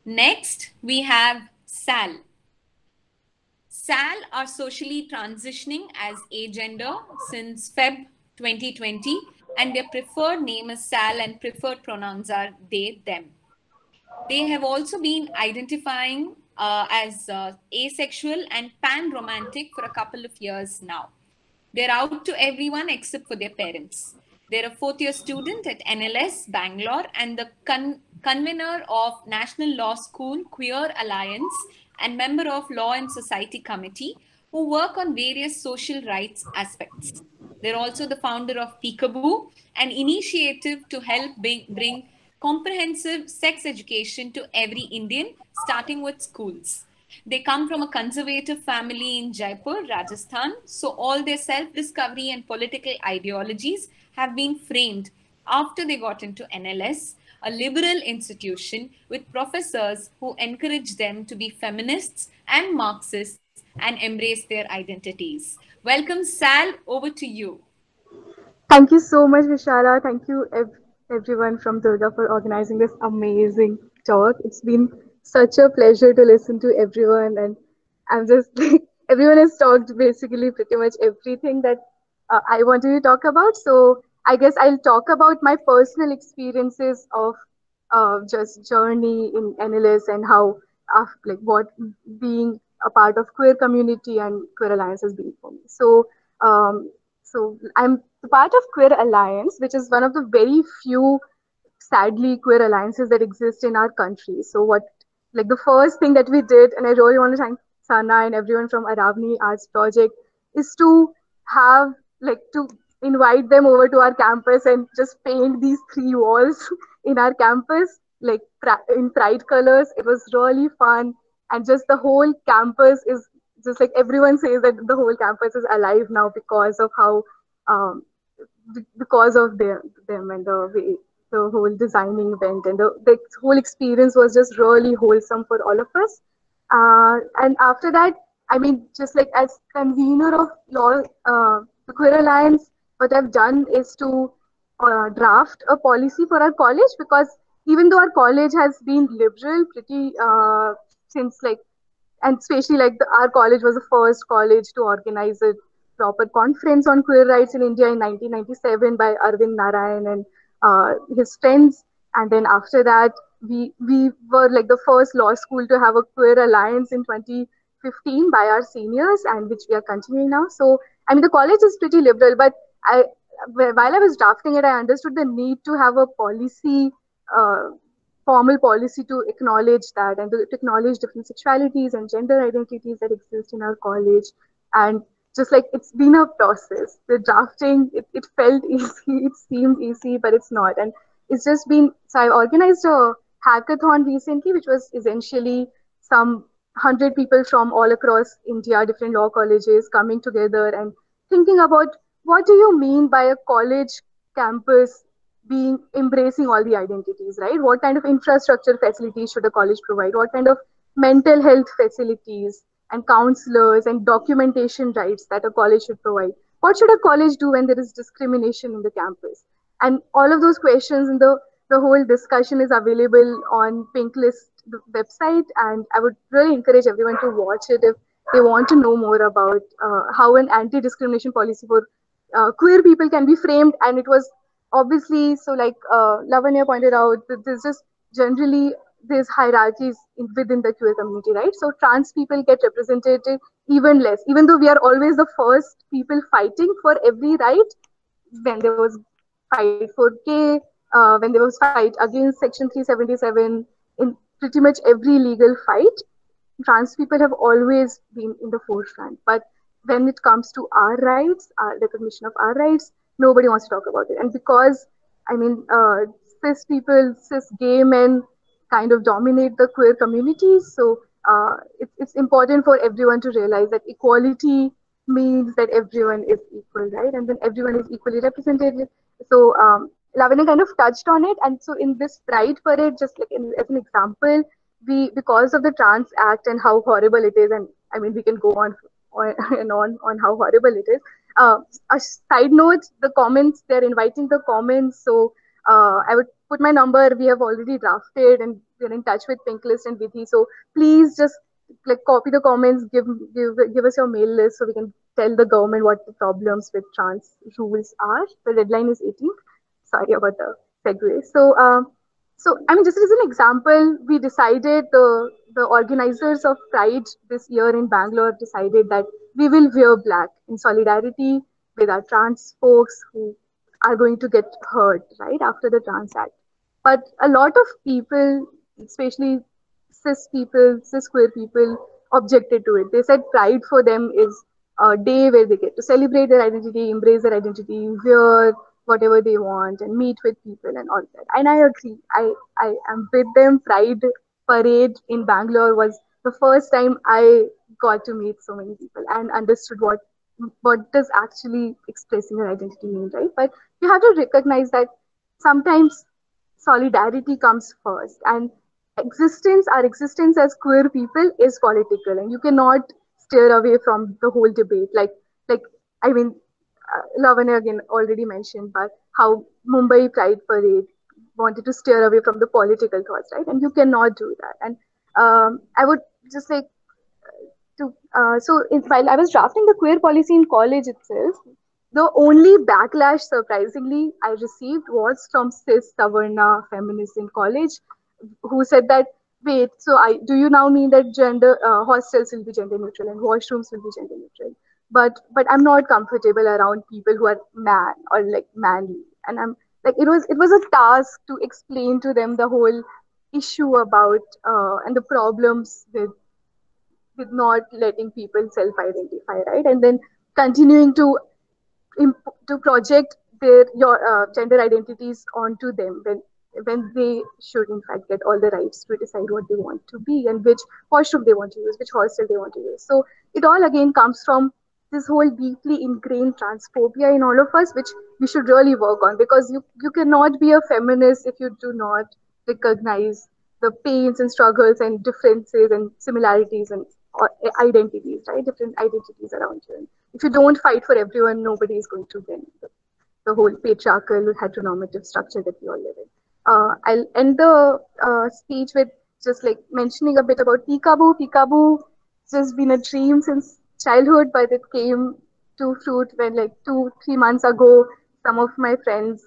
Next, we have SAL. SAL are socially transitioning as agender since Feb 2020, and their preferred name is SAL and preferred pronouns are they, them. They have also been identifying as asexual and pan-romantic for a couple of years now. They're out to everyone except for their parents. They're a fourth-year student at NLS Bangalore and the convener of National Law School Queer Alliance and member of Law and Society Committee who work on various social rights aspects. They're also the founder of Peekaboo, an initiative to help bring comprehensive sex education to every Indian, starting with schools. They come from a conservative family in Jaipur, Rajasthan, so all their self-discovery and political ideologies have been framed after they got into NLS, a liberal institution with professors who encourage them to be feminists and Marxists and embrace their identities. Welcome, Sal, over to you. Thank you so much, Vishala. Thank you, everyone from Durga, for organizing this amazing talk. It's been such a pleasure to listen to everyone, and I'm just like, everyone has talked basically pretty much everything that I wanted to talk about. So I guess I'll talk about my personal experiences of just journey in NLS and how, like, what being a part of queer community and queer alliance has been for me. Um, so I'm part of Queer Alliance, which is one of the very few, sadly, queer alliances that exist in our country. So like the first thing that we did, and I really want to thank Sana and everyone from Aravni Arts Project, is to have, like, to invite them over to our campus and just paint these three walls in our campus, like in pride colors. It was really fun. And just the whole campus is just like everyone says that the whole campus is alive now because of how um, because of them and the way the whole designing went, and the whole experience was just really wholesome for all of us. And after that, I mean, just like as convener of law, the Queer Alliance, what I've done is to draft a policy for our college, because even though our college has been liberal pretty since, like, and especially like our college was the first college to organize a proper conference on queer rights in India in 1997 by Arvind Narayan and his friends. And then after that, we were like the first law school to have a queer alliance in 2015 by our seniors, and which we are continuing now. So I mean, the college is pretty liberal, but I while I was drafting it, I understood the need to have a policy. Formal policy to acknowledge that, and to acknowledge different sexualities and gender identities that exist in our college. And just like it's been a process, the drafting, it felt easy, it seemed easy, but it's not. And it's just been, so I organized a hackathon recently, which was essentially some 100 people from all across India, different law colleges coming together and thinking about what do you mean by a college campus being embracing all the identities, right? What kind of infrastructure facilities should a college provide? What kind of mental health facilities and counselors and documentation rights that a college should provide? What should a college do when there is discrimination in the campus? And all of those questions, and the whole discussion is available on Pink List the website, and I would really encourage everyone to watch it if they want to know more about how an anti-discrimination policy for queer people can be framed. And it was obviously, so like Lavanya pointed out, that there's just generally there's hierarchies within the queer community, right? So trans people get represented even less, even though we are always the first people fighting for every right. When there was fight for gay, when there was fight against Section 377, in pretty much every legal fight, trans people have always been in the forefront. But when it comes to our rights, our recognition of our rights, nobody wants to talk about it. And because, I mean, cis people, cis gay men kind of dominate the queer communities, so it's important for everyone to realize that equality means that everyone is equal, right? And then everyone is equally represented. So Lavanya kind of touched on it. And so in this Pride Parade, just like as an example, we, because of the Trans Act and how horrible it is, and I mean we can go on and on how horrible it is. A side note, the comments, they're inviting the comments. So I would put my number. We have already drafted, and we're in touch with Pink List and Vidhi. So please just like copy the comments, give us your mail list so we can tell the government what the problems with trans rules are. The deadline is 18th. Sorry about the segue. So I mean, just as an example, we decided the organizers of Pride this year in Bangalore decided that we will wear black in solidarity with our trans folks who are going to get hurt right after the Trans Act. But a lot of people, especially cis queer people, objected to it. They said Pride for them is a day where they get to celebrate their identity, embrace their identity, wear whatever they want, and meet with people and all that. And I agree. I am with them. Pride parade in Bangalore was the first time I got to meet so many people and understood what does actually expressing your identity mean, right? But you have to recognize that sometimes solidarity comes first, and our existence as queer people is political, and you cannot steer away from the whole debate. Like I mean, Lavanya again already mentioned, but how Mumbai Pride Parade wanted to steer away from the political thoughts, right? And you cannot do that. And I would just like while I was drafting the queer policy in college itself, the only backlash, surprisingly, I received was from cis Savarna feminists in college, who said that, wait, so do you now mean that gender hostels will be gender neutral and washrooms will be gender neutral? But I'm not comfortable around people who are man or like manly, and I'm like it was a task to explain to them the whole issue about and the problems with not letting people self-identify, right? And then continuing to project your gender identities onto them when they should in fact get all the rights to decide what they want to be and which washroom they want to use, which hostel they want to use. So it all again comes from this whole deeply ingrained transphobia in all of us, which we should really work on, because you cannot be a feminist if you do not recognize the pains and struggles and differences and similarities and identities, right? Different identities around you. And if you don't fight for everyone, nobody is going to win the whole patriarchal heteronormative structure that we all live in. I'll end the speech with just like mentioning a bit about Peekaboo. Peekaboo has just been a dream since childhood, but it came to fruit when like 2 3 months ago, some of my friends,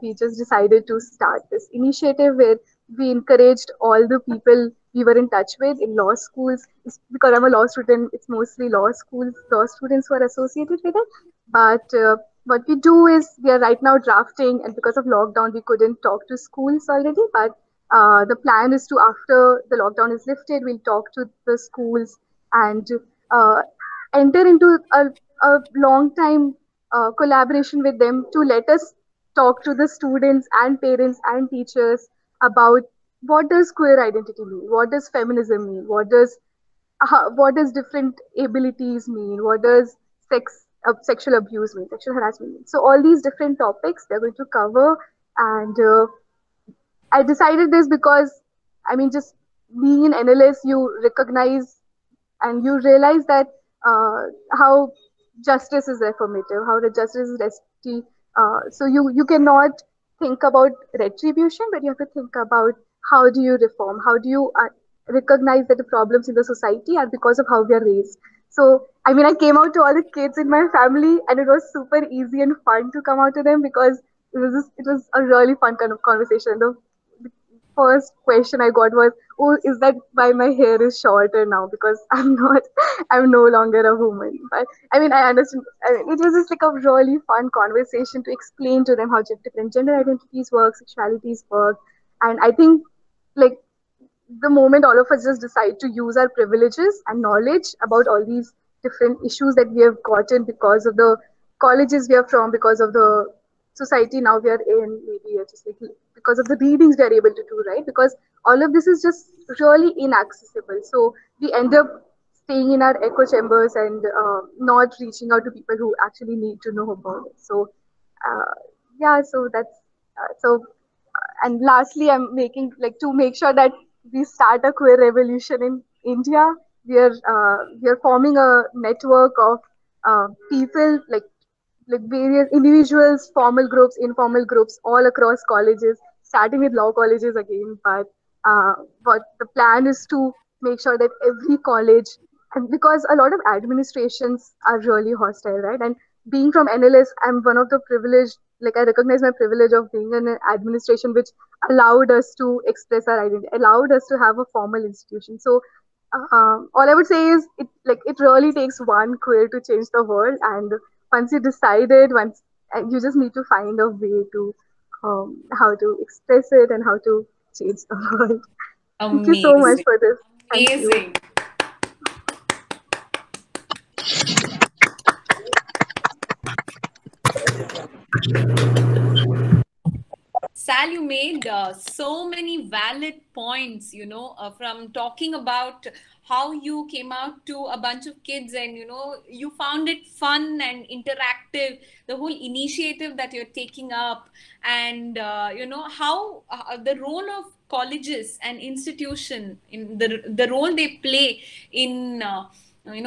we just decided to start this initiative where we encouraged all the people we were in touch with in law schools. Because I'm a law student, it's mostly law students who are associated with it. But what we do is we are right now drafting, and because of lockdown, we couldn't talk to schools already. But the plan is to, after the lockdown is lifted, we'll talk to the schools and uh, enter into a long time collaboration with them to let us talk to the students and parents and teachers about what does queer identity mean, what does feminism mean, what does different abilities mean, what does sexual abuse mean, sexual harassment mean. So all these different topics they're going to cover, and I decided this because I mean, just being in NLS, you recognize and you realize that how justice is affirmative, how the justice is restitutive. So you cannot think about retribution, but you have to think about how do you reform, how do you recognize that the problems in the society are because of how we are raised. So I mean, I came out to all the kids in my family, and it was super easy and fun to come out to them because it was a really fun kind of conversation. The first question I got was, "Oh, is that why my hair is shorter now? Because I'm not, I'm no longer a woman." But I mean, I understand. I mean, it was just like a really fun conversation to explain to them how different gender identities work, sexualities work, and I think like the moment all of us just decide to use our privileges and knowledge about all these different issues that we have gotten because of the colleges we are from, because of the society now we are in, maybe just like because of the readings we are able to do, right? Because all of this is just really inaccessible. So we end up staying in our echo chambers and not reaching out to people who actually need to know about it. So uh, yeah, so that's and lastly, I'm making like to make sure that we start a queer revolution in India. We are forming a network of people like various individuals, formal groups, informal groups, all across colleges, starting with law colleges again. But but the plan is to make sure that every college, and because a lot of administrations are really hostile, right? And being from NLS, I'm one of the privileged, like I recognize my privilege of being in an administration which allowed us to express our identity, allowed us to have a formal institution. So all I would say is it really takes one queer to change the world, and once you decided, once you just need to find a way to how to express it and how to change the world. Thank you so much Amazing. for this. Thank you. Amazing. Sal, you made so many valid points, from talking about how you came out to a bunch of kids and, you found it fun and interactive, the whole initiative that you're taking up, and, how the role of colleges and institution in the role they play in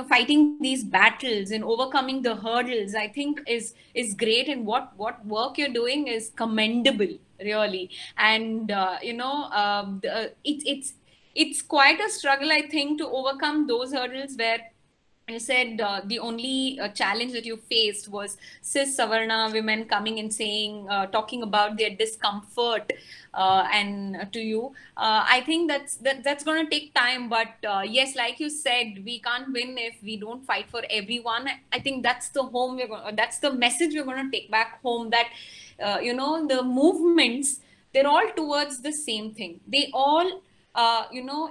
fighting these battles and overcoming the hurdles, I think is great, and what work you're doing is commendable, really. And it's quite a struggle, I think, to overcome those hurdles where you said the only challenge that you faced was cis Savarna women coming and saying, talking about their discomfort, and to you. I think that's going to take time, but yes, like you said, we can't win if we don't fight for everyone. I think that's that's the message we're going to take back home. That the movements, they're all towards the same thing. They all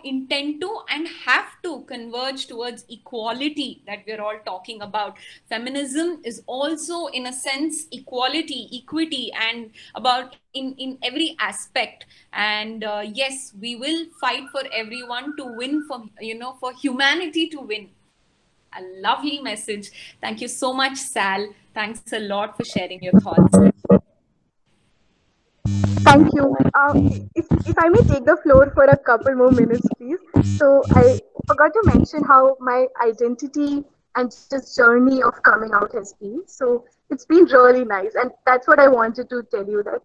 intend to and have to converge towards equality that we're all talking about. Feminism is also, in a sense, equality, equity, and about in every aspect. And yes, we will fight for everyone to win, for humanity to win. A lovely message. Thank you so much, Sal. Thanks a lot for sharing your thoughts. Thank you. If I may take the floor for a couple more minutes, please. So I forgot to mention how my identity and just journey of coming out has been. So it's been really nice, and that's what I wanted to tell you, that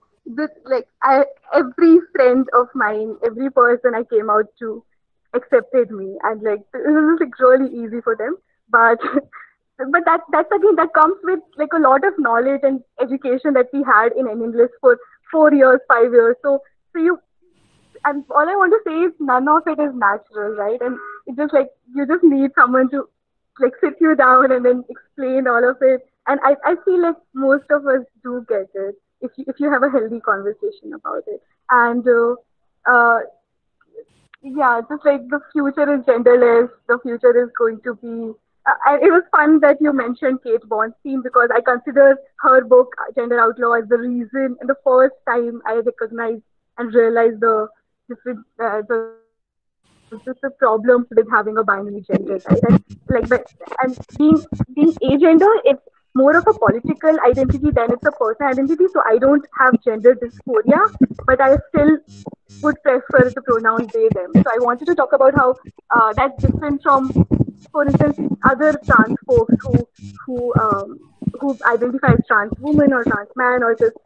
every friend of mine, every person I came out to accepted me, and like it was like really easy for them. But but that's again, that comes with like a lot of knowledge and education that we had in English for 4 years, 5 years. So you, and all I want to say is none of it is natural, right? And it's just like you just need someone to like sit you down and then explain all of it. And I feel like most of us do get it if you have a healthy conversation about it. And yeah, just like the future is genderless, the future is going to be. It was fun that you mentioned Kate Bornstein, because I consider her book Gender Outlaw as the reason and the first time I recognized and realized the different the problem with having a binary gender, right? And being agender, it's more of a political identity than it's a personal identity. So I don't have gender dysphoria, but I still would prefer the pronouns they them. So I wanted to talk about how that's different from, for instance, other trans folks who identify as trans woman or trans man, or just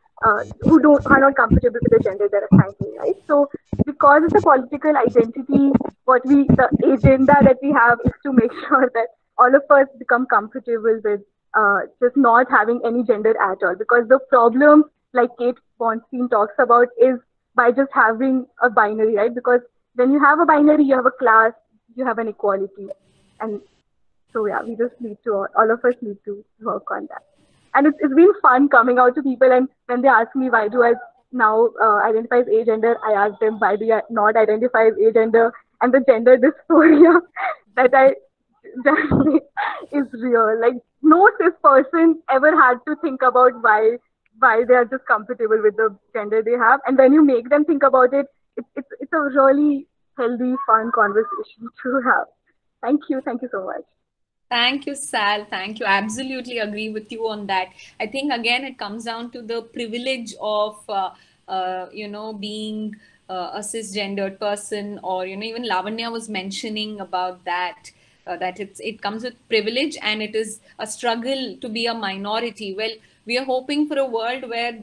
who are not comfortable with the gender they're assigned to, right? So because it's a political identity, the agenda that we have is to make sure that all of us become comfortable with just not having any gender at all. Because the problem, like Kate Bornstein talks about, is by just having a binary, right? Because when you have a binary, you have a class, you have an equality. And so yeah, we just need to, all of us need to work on that. And it's been fun coming out to people, and when they ask me why do I now identify as agender, I ask them why do you not identify as agender, and the gender dysphoria that I is real. Like no cis person ever had to think about why they are just comfortable with the gender they have, and when you make them think about it, it's a really healthy, fun conversation to have. Thank you so much. Thank you, Sal. Thank you. I absolutely agree with you on that. I think, again, it comes down to the privilege of, being a cisgendered person, or, even Lavanya was mentioning about that, that it comes with privilege, and it is a struggle to be a minority. Well, we are hoping for a world where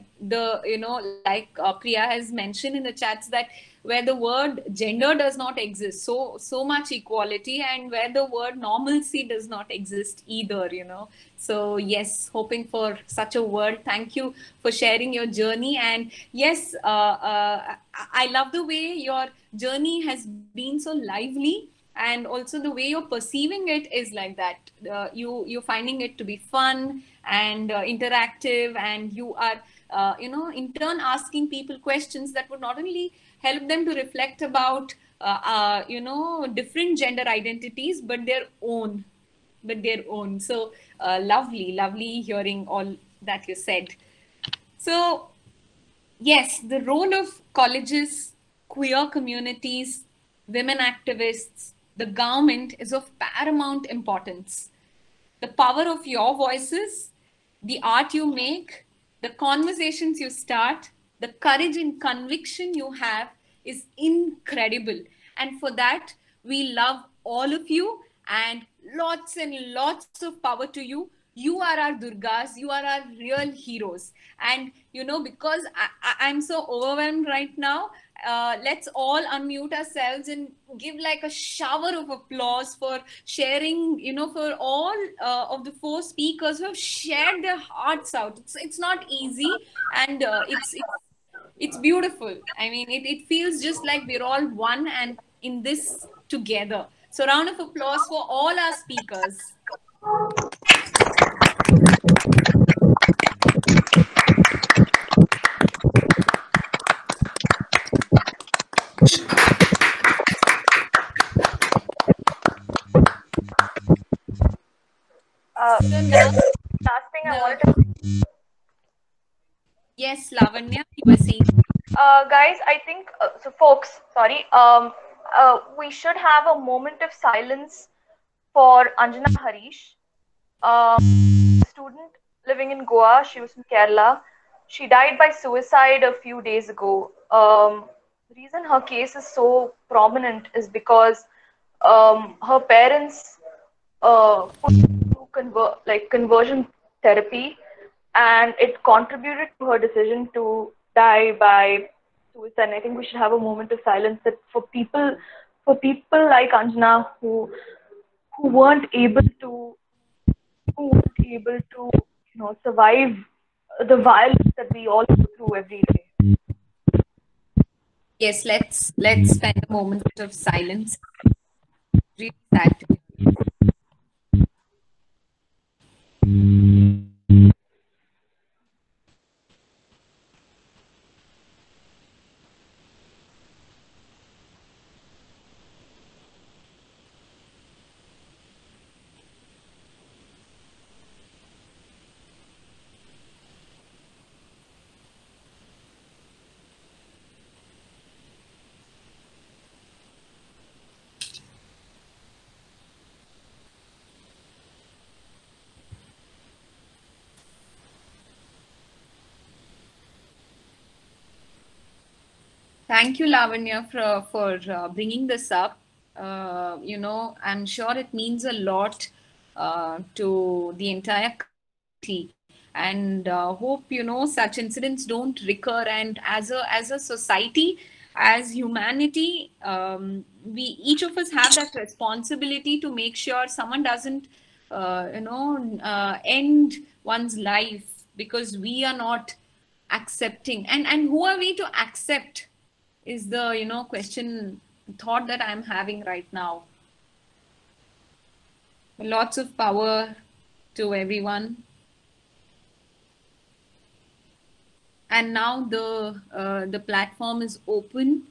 like Priya has mentioned in the chats, that where the word gender does not exist, so much equality, and where the word normalcy does not exist either, so yes, hoping for such a world. Thank you for sharing your journey. And yes, I love the way your journey has been so lively, and also the way you're perceiving it is like that. You're finding it to be fun and interactive, and you are in turn asking people questions that would not only help them to reflect about different gender identities, but their own. So lovely hearing all that you said. So yes, the role of colleges, queer communities, women activists, the government is of paramount importance. The power of your voices, the art you make, the conversations you start, the courage and conviction you have is incredible. And for that, we love all of you, and lots of power to you. You are our Durgas, you are our real heroes. And because I'm so overwhelmed right now, let's all unmute ourselves and give like a shower of applause for sharing, for all of the four speakers who have shared their hearts out. It's not easy, and it's beautiful. I mean, it feels just like we're all one and in this together. So round of applause for all our speakers. So now, Last thing I wanted to yes, Lavanya, you were saying. guys, I think so. Folks, sorry. We should have a moment of silence for Anjana Harish, student living in Goa. She was from Kerala. She died by suicide a few days ago. The reason her case is so prominent is because her parents put her through conversion therapy, and it contributed to her decision to die by suicide. And I think we should have a moment of silence that for people like Anjana who weren't able to who weren't able to survive the violence that we all go through every day. Yes, let's spend a moment of silence. Really sad to hear. Thank you, Lavanya, for bringing this up. I'm sure it means a lot to the entire community, and hope such incidents don't recur. And as a society, as humanity, we each of us have that responsibility to make sure someone doesn't, end one's life because we are not accepting. And who are we to accept? Is the question, thought that I'm having right now. Lots of power to everyone. And now the platform is open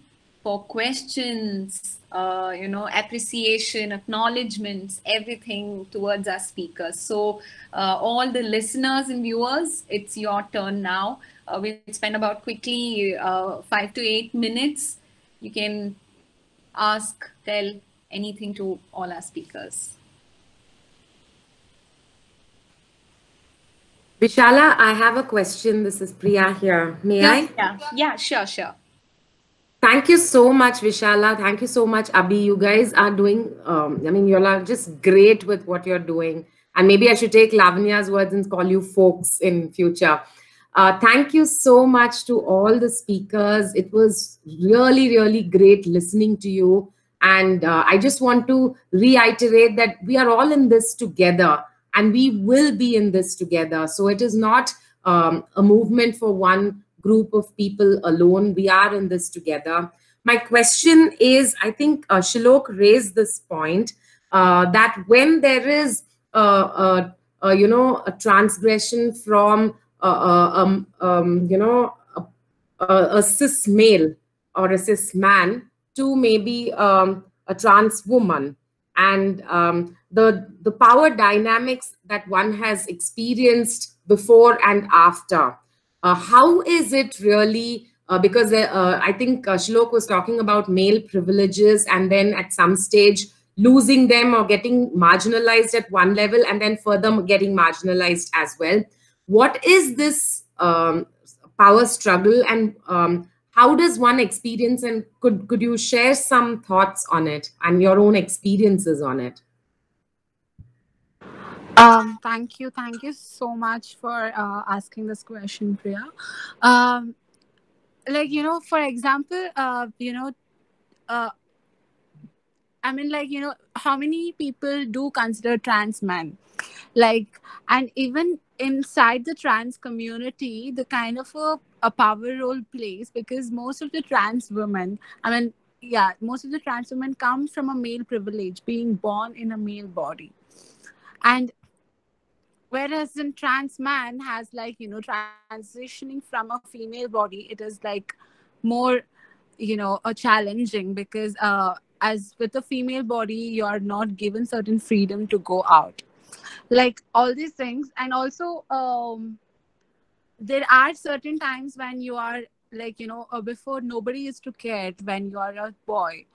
for questions, appreciation, acknowledgements, everything towards our speakers. So all the listeners and viewers, it's your turn now. We'll spend about quickly 5 to 8 minutes. You can ask, tell anything to all our speakers. Vishala, I have a question. This is Priya here. May I? Yeah, sure. Thank you so much, Vishala. Thank you so much, Abhi. You guys are doing, you all are just great with what you're doing. And maybe I should take Lavanya's words and call you folks in future. Thank you so much to all the speakers. It was really, really great listening to you. And I just want to reiterate that we are all in this together and we will be in this together. So it is not a movement for one group of people alone. We are in this together. My question is, I think Shilok raised this point, that when there is, a transgression from a cis male or a cis man to maybe a trans woman, and the power dynamics that one has experienced before and after, how is it really, because I think Shlok was talking about male privileges and then at some stage losing them or getting marginalized at one level and then further getting marginalized as well. What is this power struggle, and how does one experience, and could you share some thoughts on it and your own experiences on it? Thank you so much for asking this question, Priya. For example, I mean, how many people do consider trans men? And even inside the trans community, the kind of a power role plays, because most of the trans women, most of the trans women come from a male privilege, being born in a male body. And whereas in trans man has transitioning from a female body, it is more challenging, because as with a female body, you are not given certain freedom to go out, all these things. And also there are certain times when you are before nobody used to care when you are a boy.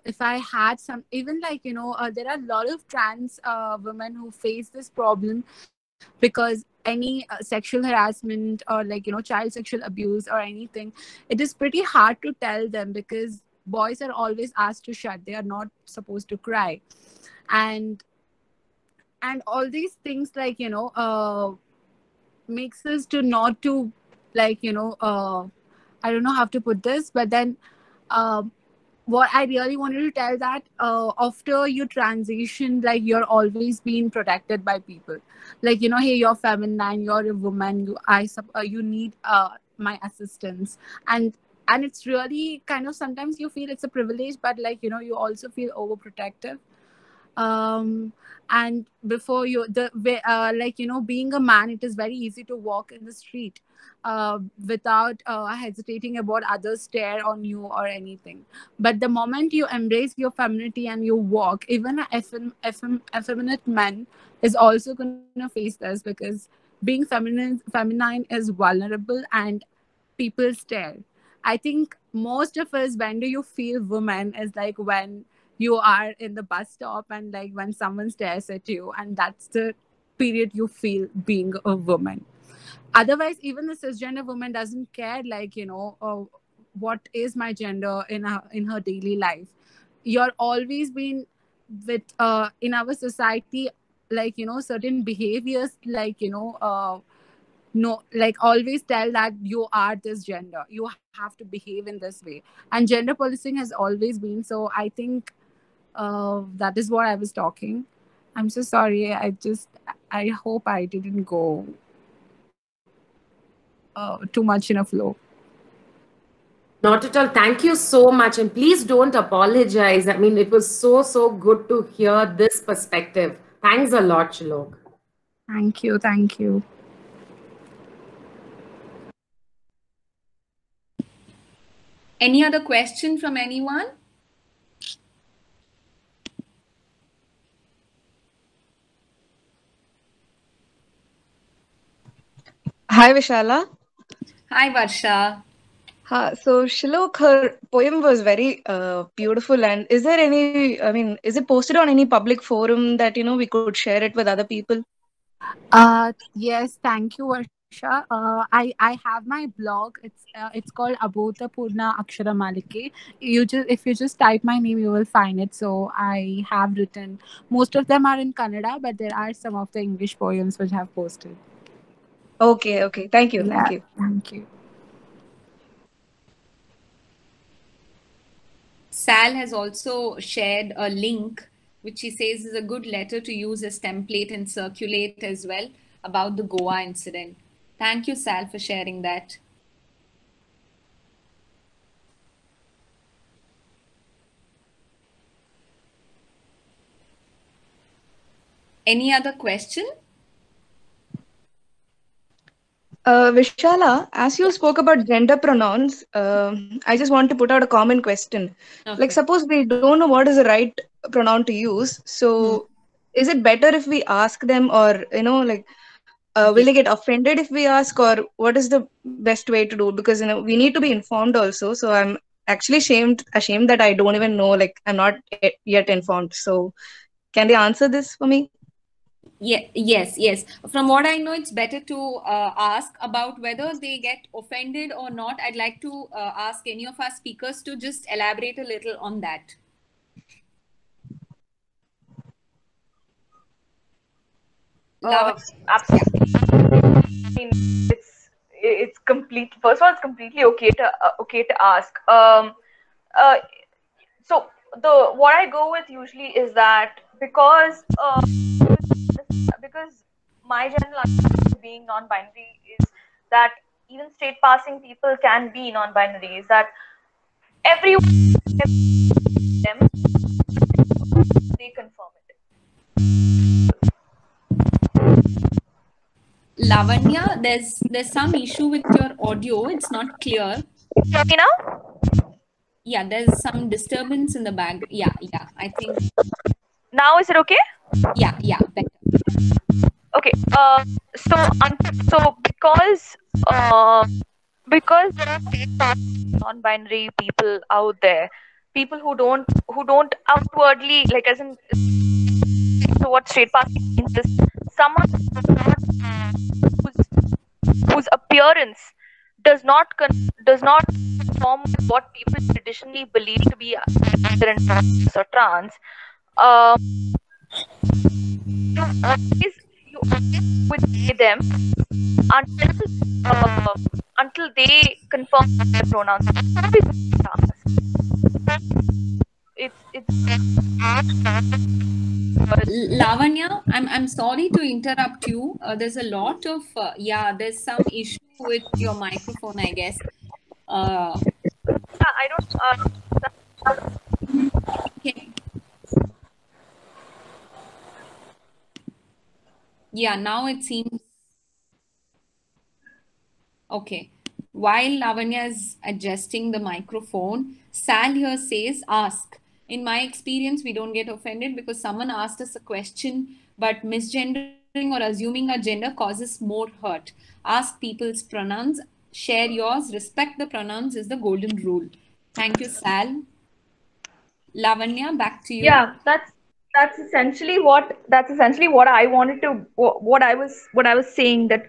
If I had some, even there are a lot of trans women who face this problem, because any sexual harassment or child sexual abuse or anything, it is pretty hard to tell them, because boys are always asked to shut, they are not supposed to cry. And all these things makes us to not to I don't know how to put this, but then what I really wanted to tell that after you transition, you're always being protected by people. Hey, you're feminine, you're a woman, you need my assistance. And it's really kind of, sometimes you feel it's a privilege, but you also feel overprotective. And before you being a man, it is very easy to walk in the street without hesitating about others stare on you or anything. But the moment you embrace your femininity and you walk, even an effeminate man is also going to face this, because being feminine is vulnerable and people stare. I think most of us, when do you feel woman, is when you are in the bus stop and when someone stares at you, and that's the period you feel being a woman. Otherwise, even the cisgender woman doesn't care what is my gender in her daily life. You're always been with in our society, certain behaviors, no, always tell that you are this gender, you have to behave in this way. And gender policing has always been. So I think that is what I was talking. I'm so sorry. I hope I didn't go too much in a flow. Not at all. Thank you so much. And please don't apologize. I mean, it was so good to hear this perspective. Thanks a lot, Shilok. Thank you. Thank you. Any other question from anyone? Hi, Vishala. Hi, Varsha. So Shilok, her poem was very beautiful. And is there any, is it posted on any public forum that, we could share it with other people? Yes, thank you, Varsha. I have my blog. It's called Abhota Purna Akshara Malike. If you just type my name, you will find it. So I have written, most of them are in Kannada, but there are some of the English poems which I have posted. Okay, okay. Thank you, thank Yeah, you. thank you. Sal has also shared a link which she says is a good letter to use as template and circulate as well about the Goa incident. Thank you, Sal, for sharing that. Any other question? Vishala, as you spoke about gender pronouns, I just want to put out a common question. Like, Okay. suppose we don't know what is the right pronoun to use, so is it better if we ask them, or like, will Yeah. they get offended if we ask, or what is the best way to do? Because we need to be informed also. So I'm actually ashamed that I don't even know. Like, I'm not yet informed. So can they answer this for me? Yeah, yes. From what I know, it's better to ask about whether they get offended or not. I'd like to ask any of our speakers to just elaborate a little on that. Yeah. Absolutely. I mean, it's complete. First of all, it's completely okay to ask. Uh, so what I go with usually is that because my general understanding of being non-binary is that even state passing people can be non-binary. Is that everyone them they confirm it. Lavanya, there's some issue with your audio. It's not clear. Hear me now? Yeah, there's some disturbance in the back. Yeah. I think Now is it okay? better. Okay. So because there are non-binary people out there, people who don't outwardly, like, as in, so what straight passing means is someone whose appearance does not conform with what people traditionally believe to be either trans or trans. Um, you always with them until until they confirm their pronouns. It's Lavanya, I'm sorry to interrupt you. There's a lot of there's some issue with your microphone, I guess. I don't. Okay. Yeah, now it seems okay. While Lavanya is adjusting the microphone, Sal here says, ask. In my experience, we don't get offended because someone asked us a question, but misgendering or assuming a gender causes more hurt. Ask people's pronouns, share yours, respect the pronouns is the golden rule. Thank you, Sal. Lavanya, back to you. Yeah, that's essentially what I wanted to what I was saying, that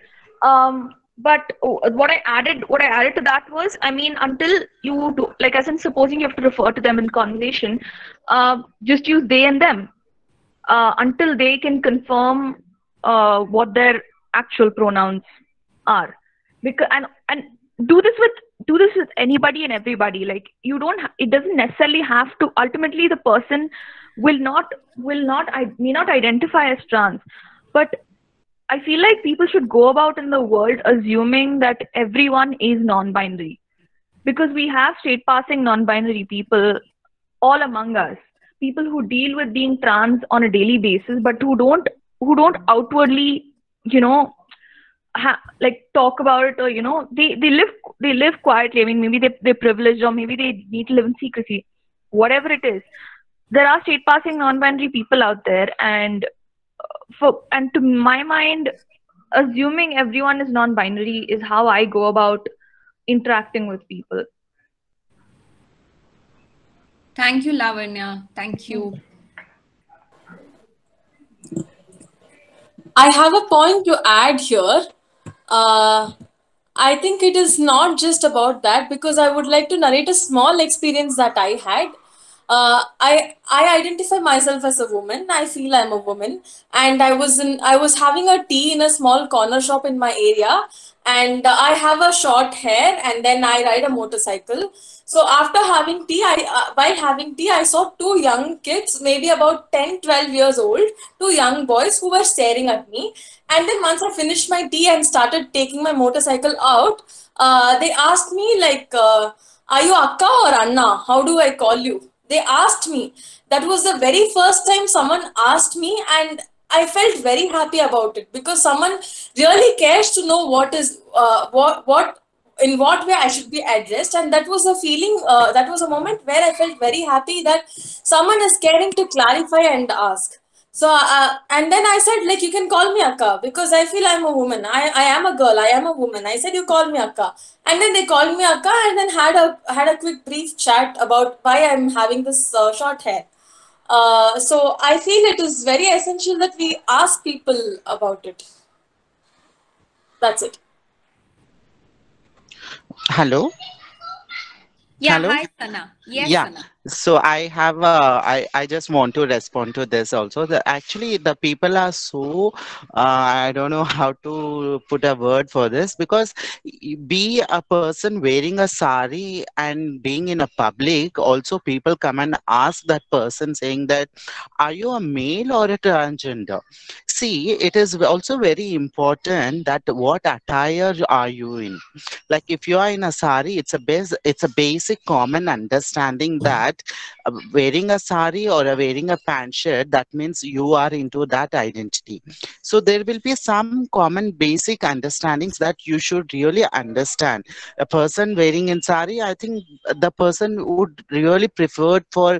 but what I added to that was, I mean, until you do, like, as in, supposing you have to refer to them in conversation, just use they and them until they can confirm what their actual pronouns are. Because and do this with anybody and everybody. Like, you don't it doesn't necessarily have to, ultimately the person may not identify as trans, but I feel like people should go about in the world assuming that everyone is non-binary, because we have straight passing non-binary people all among us, people who deal with being trans on a daily basis, but who don't outwardly, you know, like, talk about it, or they live quietly. I mean, maybe they're privileged, or maybe they need to live in secrecy. Whatever it is, there are straight passing non-binary people out there, and to my mind, assuming everyone is non-binary is how I go about interacting with people. Thank you, Lavanya. Thank you. I have a point to add here. I think it is not just about that, because I would like to narrate a small experience that I had. I identify myself as a woman. I feel I'm a woman, and I was having a tea in a small corner shop in my area, and I have a short hair, and then I ride a motorcycle. So after having tea, while having tea, I saw two young kids, maybe about 10, 12 years old, two young boys who were staring at me. And then once I finished my tea and started taking my motorcycle out, they asked me like, "Are you Akka or Anna? How do I call you?" They asked me. That was the very first time someone asked me, and I felt very happy about it because someone really cares to know what is what in what way I should be addressed, and that was a feeling. That was a moment where I felt very happy that someone is caring to clarify and ask. So and then I said, like, you can call me Akka because I feel I'm a woman. I am a girl. I am a woman. I said, you call me Akka. And then they called me Akka, and then had a quick brief chat about why I'm having this short hair. So I feel it is very essential that we ask people about it. That's it. Hello. Yeah, Hello. hi Sana. Yes, Yeah. Sana. So I have I just want to respond to this also. Actually the people are so I don't know how to put a word for this, because be a person wearing a sari and being in a public, also people come and ask that person saying that, are you a male or a transgender? See, it is also very important that what attire are you in. Like if you are in a sari, it's a basic common understanding that wearing a sari or wearing a pant shirt, that means you are into that identity. So there will be some common basic understandings that you should really understand. A person wearing in sari, I think the person would really prefer for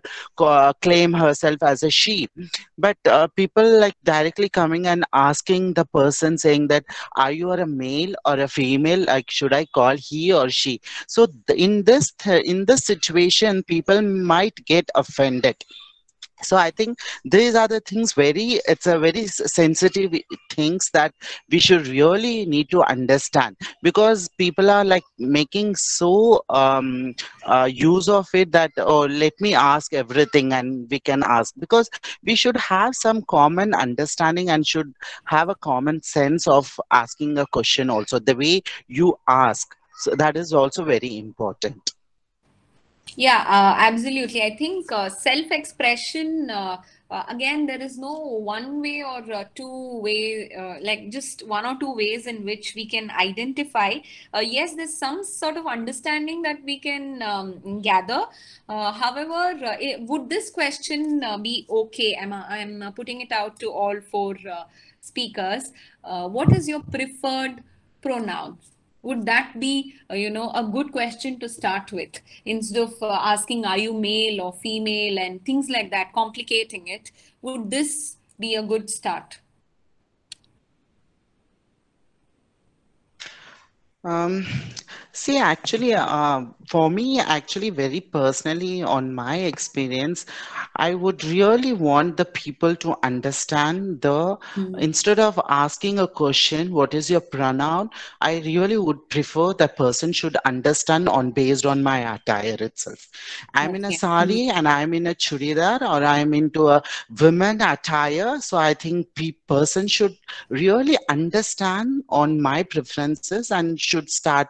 claim herself as a she. But people like directly coming and asking the person saying that, are you a male or a female, like should I call he or she? So in this situation people might get offended. So I think these are the things, very it's a very sensitive things that we should really need to understand, because people are like making so use of it that, oh, let me ask everything and we can ask, because we should have some common understanding and should have a common sense of asking a question also, the way you ask. So that is also very important. Yeah, absolutely. I think self-expression, again, there is no one way or two way, like just one or two ways in which we can identify. Yes, there's some sort of understanding that we can gather. However, would this question be okay? I'm putting it out to all four speakers. What is your preferred pronoun? Would that be a good question to start with, instead of asking are you male or female and things like that, complicating it? Would this be a good start? Um, See, actually, for me, actually, very personally, on my experience, I would really want the people to understand instead of asking a question, what is your pronoun? I really would prefer the person should understand on based on my attire itself. I'm in a Okay. sari and I'm in a churidar, or I'm into a women attire. So I think person should really understand on my preferences and should start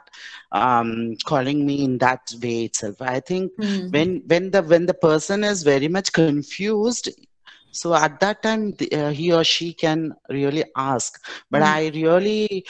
calling me in that way itself. I think when the person is very much confused, so at that time he or she can really ask. But I really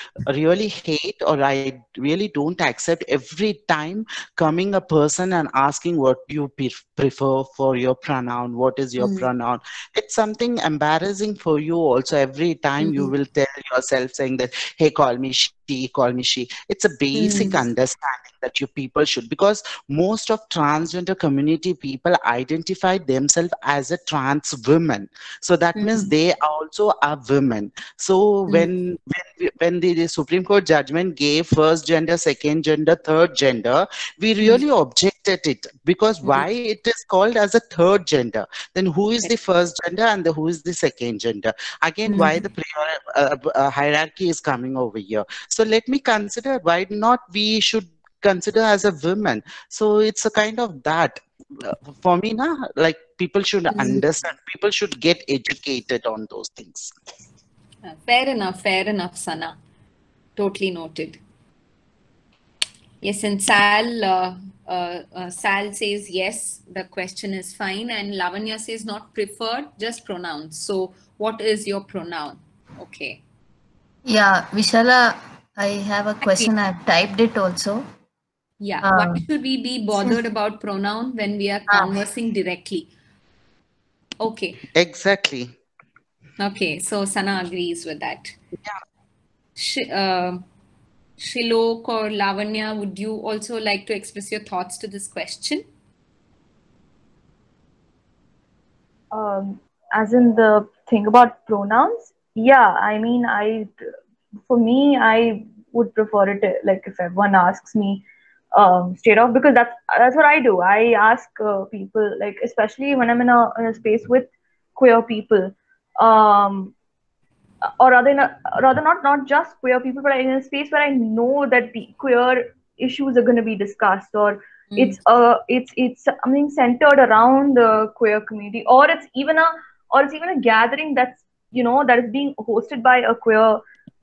hate, or I really don't accept every time coming a person and asking what you prefer for your pronoun, what is your pronoun. It's something embarrassing for you also. Every time you will tell yourself saying that, hey, call me she, call me she. It's a basic understanding that you people should, because most of transgender community people identify themselves as a trans woman. So that means they also are women. So when the Supreme Court judgment gave first gender, second gender, third gender, we really objected it, because why it is called as a third gender? Then who is the first gender and who is the second gender? Again, why the hierarchy is coming over here? So let me consider, why not we should consider as a woman. So it's a kind of that. for me, like people should understand, people should get educated on those things. Fair enough, Sana. Totally noted. Yes, and Sal says yes, the question is fine, and Lavanya says not preferred, just pronouns. So, what is your pronoun? Okay. Yeah, Vishala, I have a question. I've typed it also. Yeah, why should we be bothered about pronoun when we are conversing directly? Okay. Exactly. Okay, so Sana agrees with that. Shilok or Lavanya, would you also like to express your thoughts to this question? As in the thing about pronouns, yeah, I mean, for me, I would prefer it like if everyone asks me straight off, because that's what I do. I ask people, like especially when I'm in a space with queer people, or rather not just queer people, but in a space where I know that the queer issues are going to be discussed, or it's something centered around the queer community, or it's even a gathering that's that is being hosted by a queer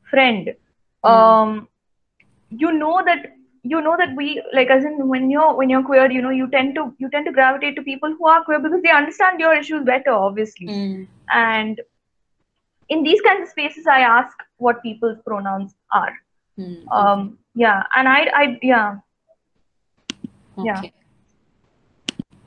friend. You know that we, like, as in when you're queer, you tend to gravitate to people who are queer because they understand your issues better, obviously. And in these kinds of spaces, I ask what people's pronouns are. Yeah, and yeah. Okay.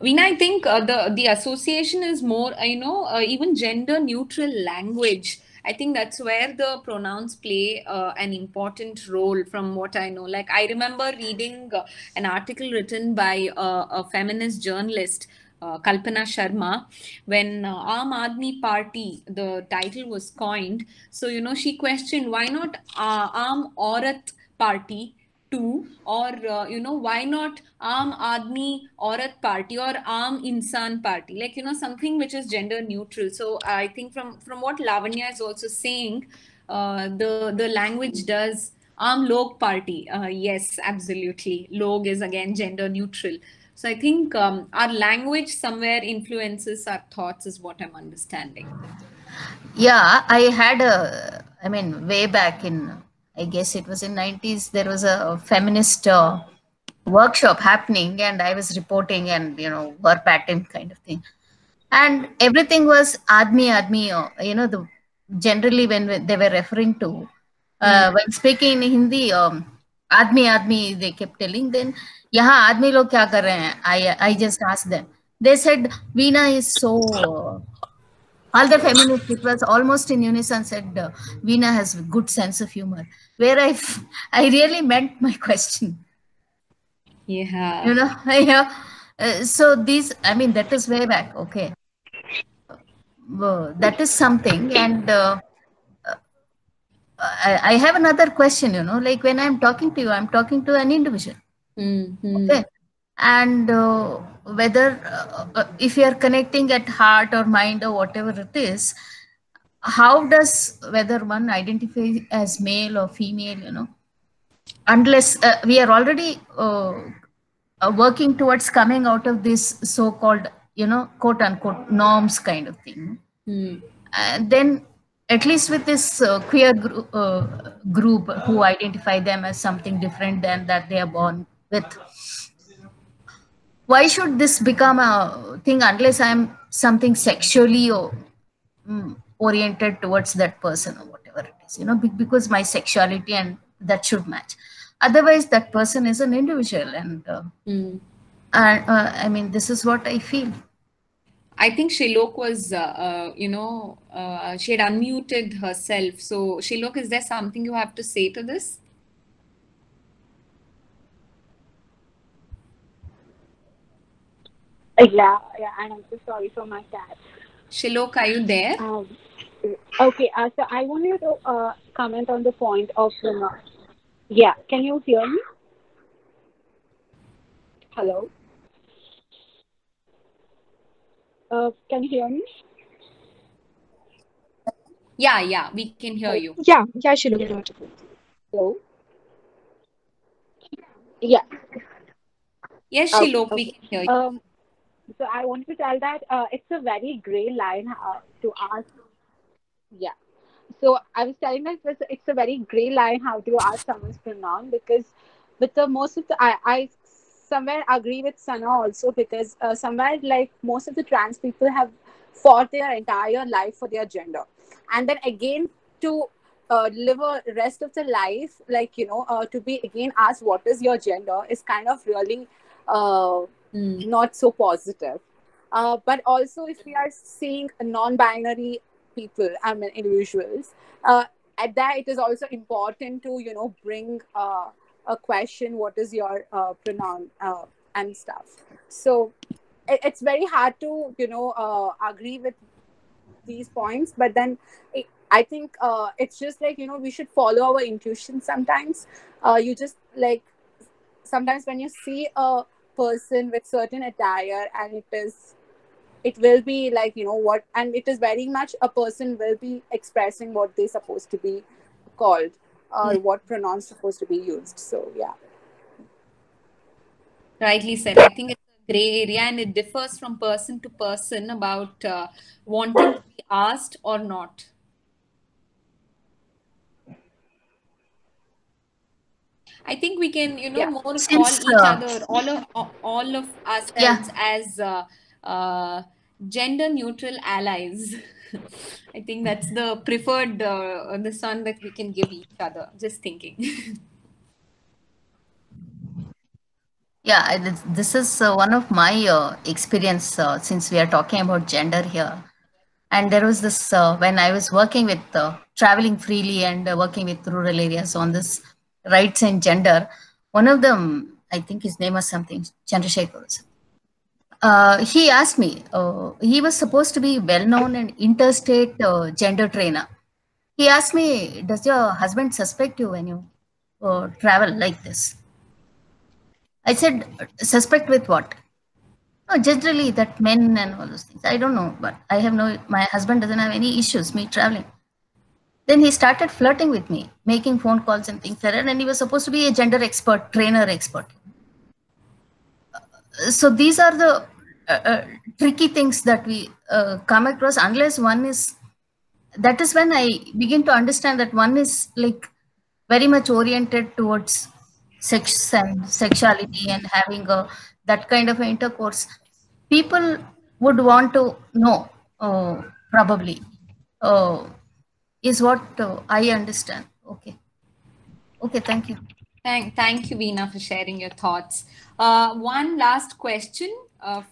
Veena, I think the association is more, even gender neutral language. I think that's where the pronouns play an important role, from what I know. Like, I remember reading an article written by a feminist journalist, Kalpana Sharma, when Aam Aadmi Party, the title was coined. So, she questioned, why not Aam Aurat Party too, or why not Aam Aadmi Aurat Party or Aam Insan Party, like something which is gender neutral. So I think from what Lavanya is also saying, the language does. Aam Log Party, yes, absolutely, Log is again gender neutral. So I think our language somewhere influences our thoughts, is what I'm understanding. Yeah, I mean, way back in, I guess it was in 90s, there was a feminist workshop happening, and I was reporting, and, verbatim kind of thing. And everything was Admi, generally when they were referring to, when speaking in Hindi, Admi, they kept telling, then, yahan Admi log kya kar rahe hain? I just asked them. They said, Veena is so, all the feminists, it was almost in unison, said Veena has good sense of humor, where I really meant my question. Yeah. Yeah. So these, I mean, that is way back. Okay. That is something. And I have another question, like when I'm talking to you, I'm talking to an individual. Okay. And whether if you are connecting at heart or mind or whatever it is, how does whether one identify as male or female, unless we are already working towards coming out of this so-called, quote unquote norms kind of thing. And then at least with this queer group who identify them as something different than that they are born with, why should this become a thing unless I'm something sexually oriented towards that person or whatever it is, because my sexuality and that should match. Otherwise, that person is an individual, and I mean, this is what I feel. I think Shilok was, she had unmuted herself. So, Shilok, is there something you have to say to this? Yeah, and I'm so sorry for my cat. Shilok, are you there? Okay, so I wanted to comment on the point of pronoun. Yeah, can you hear me? Hello? Can you hear me? Yeah, we can hear you. Yeah, Shilok. Hello? Yeah. Yes, Shilok, we can hear you. So I wanted to tell that it's a very gray line to ask. Yeah. So I was telling that it's a very gray line how to ask someone's pronoun, because with the most of the I somewhere agree with Sana also, because somewhere like most of the trans people have fought their entire life for their gender, and then again to live a rest of the life, like to be again asked what is your gender is kind of really not so positive. But also, if we are seeing non-binary people, I mean individuals, at that it is also important to bring a question: what is your pronoun and stuff. So it's very hard to agree with these points, but then I think it's just like we should follow our intuition sometimes. You just like sometimes when you see a person with certain attire and it will be like what, and it is very much a person will be expressing what they're supposed to be called or what pronouns supposed to be used. So yeah, rightly said. I think it's a gray area and it differs from person to person about wanting to be asked or not. I think we can, more call each other, all of ourselves as gender neutral allies. I think that's the preferred the son that we can give each other. Just thinking. Yeah, this is one of my experience since we are talking about gender here. And there was this when I was working with traveling freely and working with rural areas on this rights and gender. One of them, I think his name was something Chandrasekhar. He asked me. He was supposed to be well-known and interstate gender trainer. He asked me, "Does your husband suspect you when you travel like this?" I said, "Suspect with what?" No, generally that men and all those things. I don't know, but I have no. My husband doesn't have any issues me traveling. Then he started flirting with me, making phone calls and things like that. And he was supposed to be a gender expert, trainer expert. So these are the tricky things that we come across. Unless one is, that is when I begin to understand that one is like very much oriented towards sex and sexuality and having that kind of intercourse. People would want to know, probably, is what I understand. Okay. Okay, thank you. Thank you, Veena, for sharing your thoughts. One last question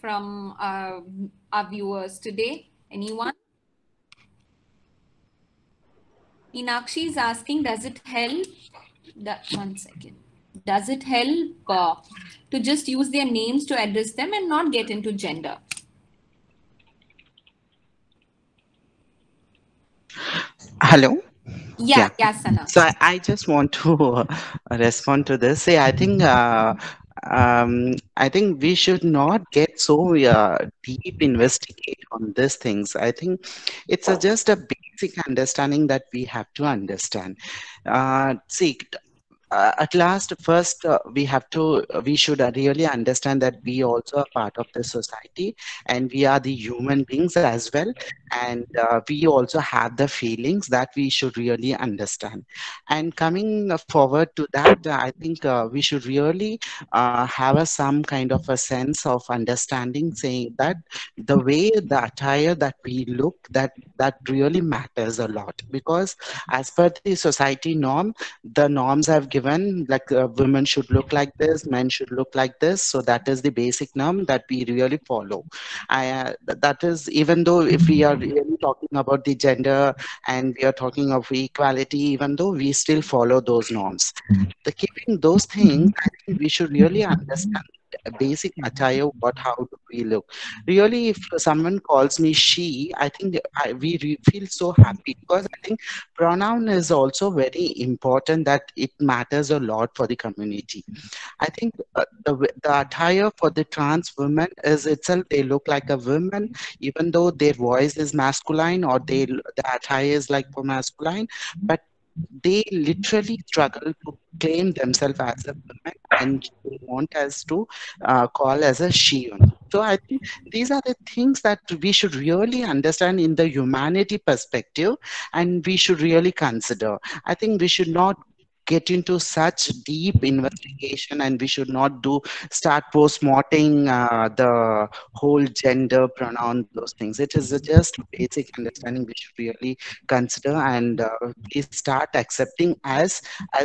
from our viewers today. Anyone? Meenakshi is asking, does it help? One second. Does it help to just use their names to address them and not get into gender? Hello? Yeah, Sana. So I just want to respond to this. Say, I think we should not get so deep investigate on these things. I think it's just a basic understanding that we have to understand. See, at last, first we should really understand that we also are part of the society and we are the human beings as well, and we also have the feelings that we should really understand. And coming forward to that, I think we should really have some kind of a sense of understanding, saying that the way the attire that we look, that really matters a lot, because as per the society norm, the norms have given, like women should look like this, men should look like this. So that is the basic norm that we really follow. That is, even though if we are really talking about the gender and we are talking of equality, even though we still follow those norms. Keeping those things, I think we should really understand basic attire, how do we look. Really, if someone calls me she, I think we feel so happy, because I think pronoun is also very important, that it matters a lot for the community. I think the attire for the trans women is itself, they look like a woman, even though their voice is masculine, or the attire is like for masculine, but they literally struggle to claim themselves as a woman, and they want us to call as a she only. So I think these are the things that we should really understand in the humanity perspective, and we should really consider. I think we should not get into such deep investigation, and we should not start post-morting the whole gender pronoun, those things. It is just basic understanding we should really consider, and please start accepting as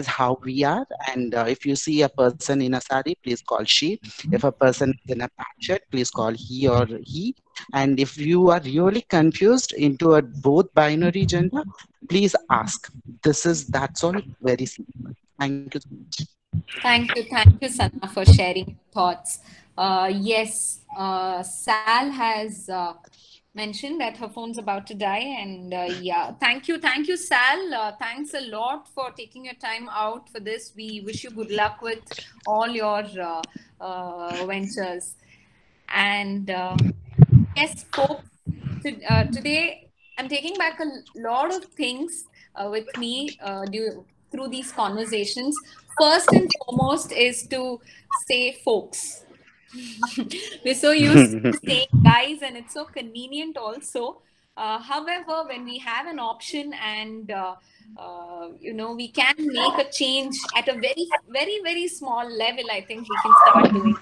how we are. And if you see a person in a sari, please call she. If a person is in a pant shirt, please call he or he. And if you are really confused into a both binary gender, please ask. That's all, very simple. Thank you so much. Thank you, Sana, for sharing your thoughts. Yes, Sal has mentioned that her phone's about to die, and yeah, thank you, Sal. Thanks a lot for taking your time out for this. We wish you good luck with all your ventures. And yes, folks, today I'm taking back a lot of things with me through these conversations. First and foremost is to say folks. We're so used to saying guys, and it's so convenient also. However, when we have an option and we can make a change at a very, very, very small level, I think we can start doing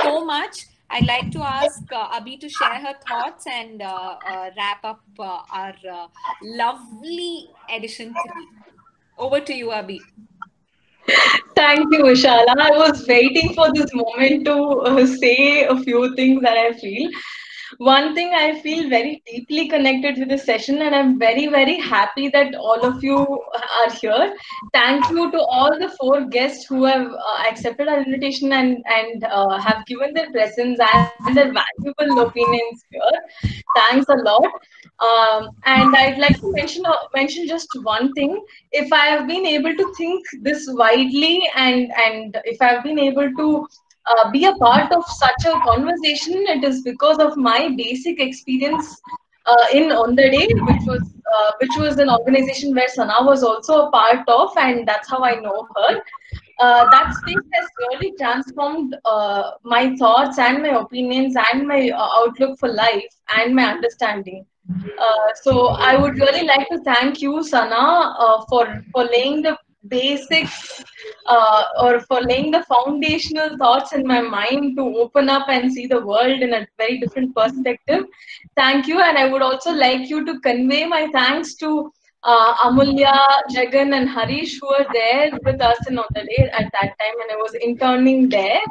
so much. I'd like to ask Abhi to share her thoughts and wrap up our lovely edition 3. Over to you, Abhi. Thank you, Vishala. I was waiting for this moment to say a few things that I feel. One thing, I feel very deeply connected with this session, and I'm very, very happy that all of you are here. Thank you to all the 4 guests who have accepted our invitation and have given their presence and their valuable opinions here. Thanks a lot. And I'd like to mention just one thing. If I have been able to think this widely, and if I've been able to be a part of such a conversation, it is because of my basic experience in On the Day, which was an organization where Sana was also a part of, and that's how I know her. That space has really transformed my thoughts and my opinions and my outlook for life and my understanding. So I would really like to thank you, Sana, for laying the basics or for laying the foundational thoughts in my mind to open up and see the world in a very different perspective. Thank you, and I would also like you to convey my thanks to Amulya, Jagan, and Harish, who were there with us in On the Day at that time, and I was interning there.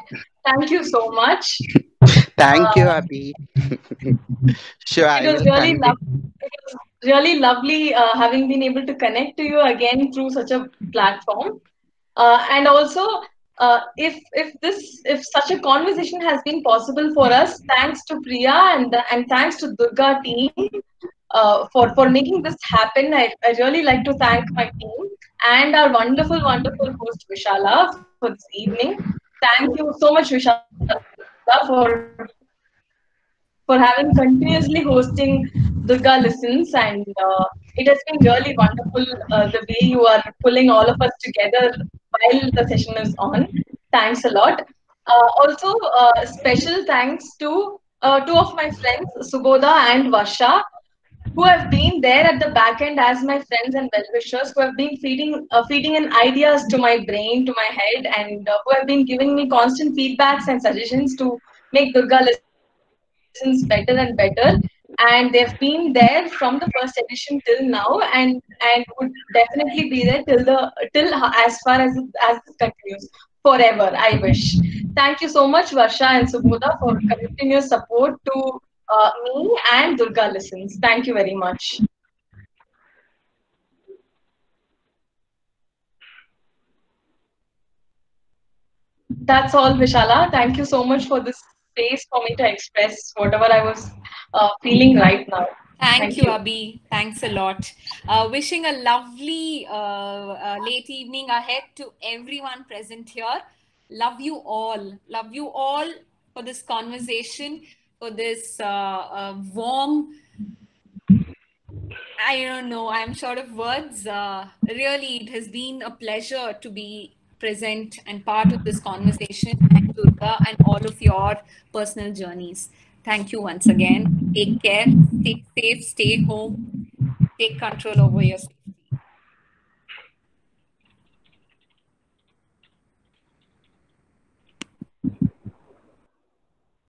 Thank you so much. Thank you, Abhi. Sure, I will convey. It was really lovely having been able to connect to you again through such a platform. And also, if such a conversation has been possible for us, thanks to Priya and thanks to Durga team for making this happen. I really like to thank my team and our wonderful host Vishala for this evening. Thank you so much, Vishala, for having continuously hosting Durga Listens, and it has been really wonderful the way you are pulling all of us together while the session is on. Thanks a lot. Also, special thanks to 2 of my friends, Subodha and Varsha, who have been there at the back end as my friends and well-wishers, who have been feeding in ideas to my brain, to my head, and who have been giving me constant feedbacks and suggestions to make Durga Listens better and better. And they've been there from the first edition till now, and would definitely be there till as far as it continues forever, I wish. Thank you so much, Varsha and Subodha, for continuous support to me and Durga Listens. Thank you very much. That's all, Vishala. Thank you so much for this space for me to express whatever I was feeling right now. Thank you, Abhi. Thanks a lot. Wishing a lovely late evening ahead to everyone present here. Love you all. Love you all for this conversation, for this warm I don't know. I'm short of words. Really, it has been a pleasure to be present and part of this conversation, and Durga and all of your personal journeys. Thank you once again. Take care. Stay safe. Stay home. Take control over your